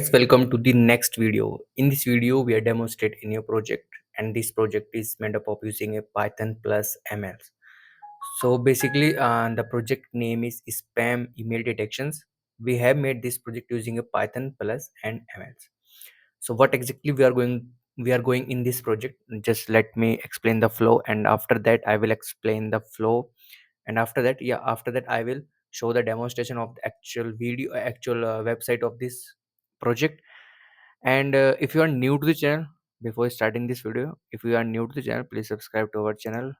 Guys, welcome to the next video. In this video, we are demonstrating a new project, and this project is made up of using a Python plus ML. So basically, the project name is Spam Email Detections. We have made this project using a Python plus and ML. So what exactly we are going in this project? Just let me explain the flow, and after that, I will explain the flow, and after that, I will show the demonstration of the actual video, actual website of this project. And if you are new to the channel, before starting this video, if you are new to the channel, please subscribe to our channel,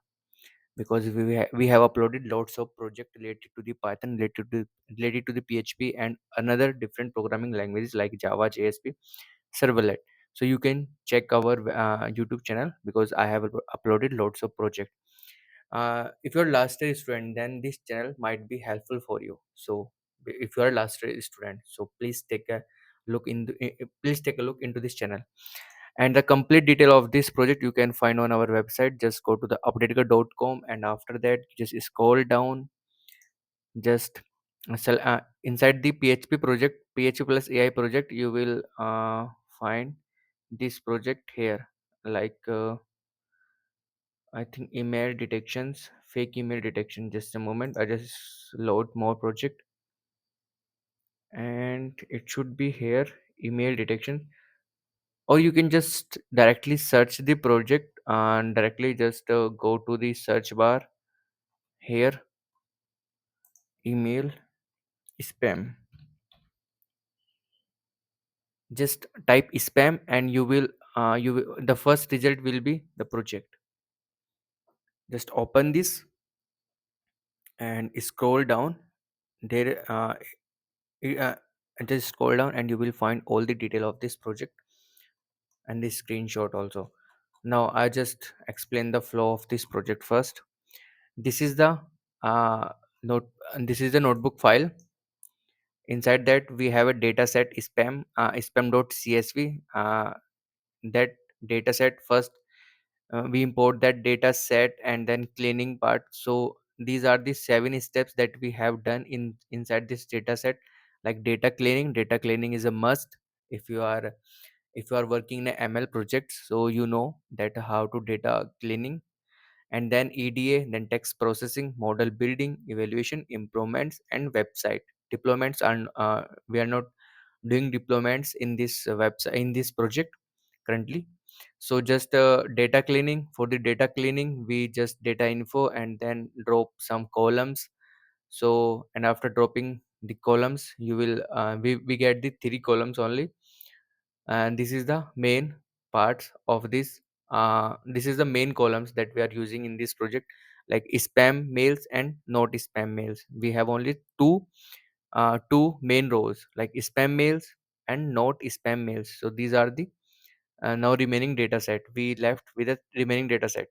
because we have uploaded lots of project related to the Python, related to the PHP and another different programming languages like Java, JSP, Servlet. So you can check our YouTube channel, because I have uploaded lots of project. If you're last year student, then this channel might be helpful for you. So if you are last year student, so please take a look into this channel. And the complete detail of this project you can find on our website. Just go to the updateger.com, and after that just scroll down. Just inside the PHP project, PHP plus AI project, you will find this project here, like I think email detections, fake email detection. Just a moment, I just load more project, and it should be here, email detection. Or you can just directly search the project and directly just go to the search bar here, email spam. Just type spam, and the first result will be the project. Just open this and scroll down there. I- uh, just scroll down, and you will find all the detail of this project and this screenshot also. Now I just explain the flow of this project first. This is the uh, note this is the notebook file. Inside that we have a data set spam.csv. That data set first, we import that data set, and then cleaning part. So these are the 7 steps that we have done inside this data set. Like data cleaning is a must. If you are if you are working in a ML project, so you know that how to data cleaning. And then EDA, then text processing, model building, evaluation, improvements, and website deployments. And we are not doing deployments in this website, in this project currently. So just data cleaning. For the data cleaning, we just data info and then drop some columns. So, and after dropping the columns, we get the 3 columns only. And this is the main parts of this is the main columns that we are using in this project, like spam mails and not spam mails. We have only two main rows, like spam mails and not spam mails. So these are the now remaining data set. We left with the remaining data set.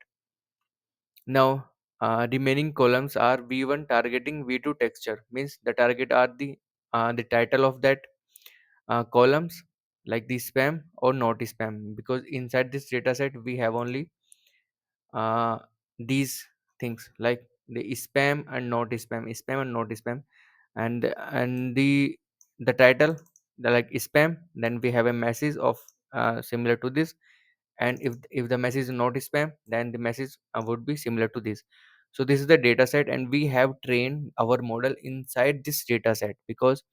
Now remaining columns are v1 targeting, v2 texture. Means the target are the title of that columns, like the spam or not spam, because inside this data set we have only uh, these things, like the spam and not spam and not spam. And the title, the like spam, then we have a message of similar to this. And if the message is not spam, then the message would be similar to this. So this is the data set, and we have trained our model inside this data set, because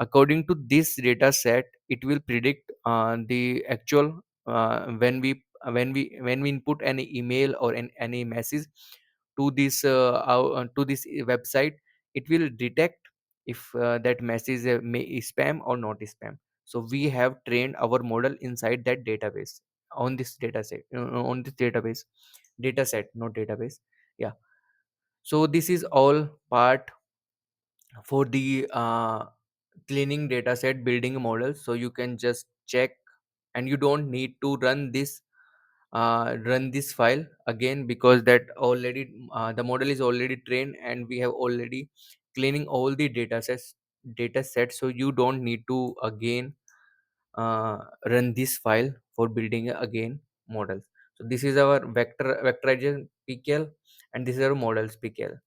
according to this data set, it will predict the actual when we input any email or any message to this website. It will detect if that message is spam or not spam. So we have trained our model inside that database, on this data set, on this database, data set, not database. Yeah. So this is all part for the cleaning data set, building a model. So you can just check, and you don't need to run this file again, because that already the model is already trained, and we have already cleaning all the data sets. So you don't need to again run this file for building again models. So this is our vectorization pkl, and this is our models pkl,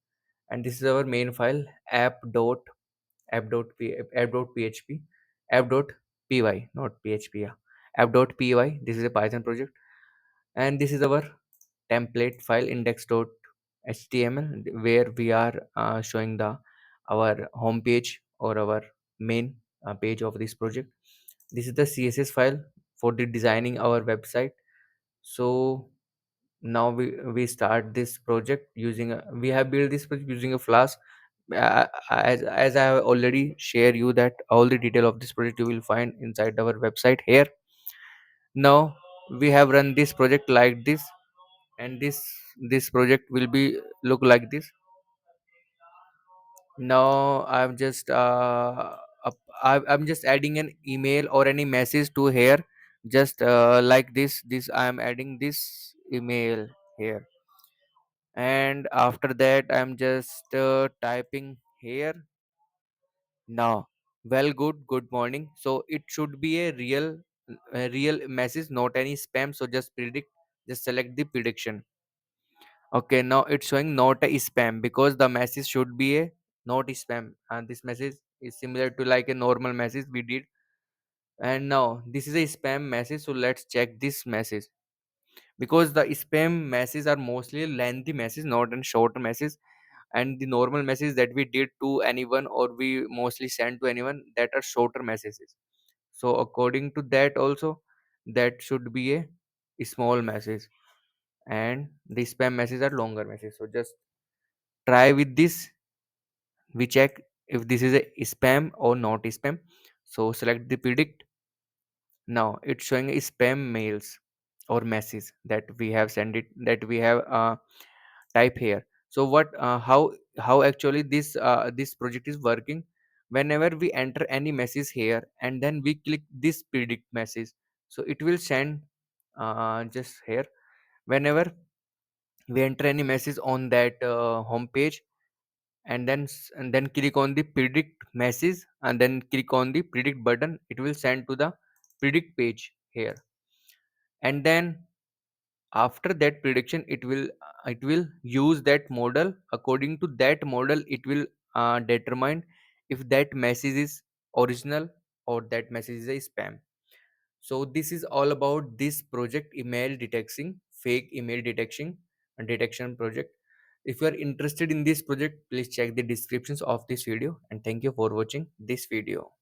and this is our main file, app.php, py, not php. Yeah. App.py, this is a Python project, and this is our template file index.html, where we are showing the our home page or our main page of this project. This is the css file for the designing our website. So now we start this project using we have built this project using a flask. As I have already shared you that all the detail of this project you will find inside our website here. Now we have run this project like this, and this project will be look like this. Now I'm just I'm just adding an email or any message to here, just like this I am adding this email here, and after that I'm just typing here. Now, well, good morning. So it should be a real message, not any spam. So just predict, just select the prediction. Okay, now it's showing not a spam because the message should be a not spam, and this message is similar to like a normal message we did. And now this is a spam message, so let's check this message, because the spam messages are mostly lengthy message, not a short message, and the normal message that we did to anyone or we mostly send to anyone, that are shorter messages. So according to that also, that should be a small message, and the spam messages are longer message. So just try with this. We check if this is a spam or not spam. So select the predict. Now it's showing a spam mails or message that we have sent it, that we have type here. So what how actually this project is working? Whenever we enter any message here and then we click this predict message, so it will send just here. Whenever we enter any message on that home page, and then click on the predict message and then click on the predict button, it will send to the predict page here. And then after that prediction, it will use that model. According to that model, it will determine if that message is original or that message is a spam. So this is all about this project, email detection, fake email detection project. If you are interested in this project, please check the descriptions of this video, and thank you for watching this video.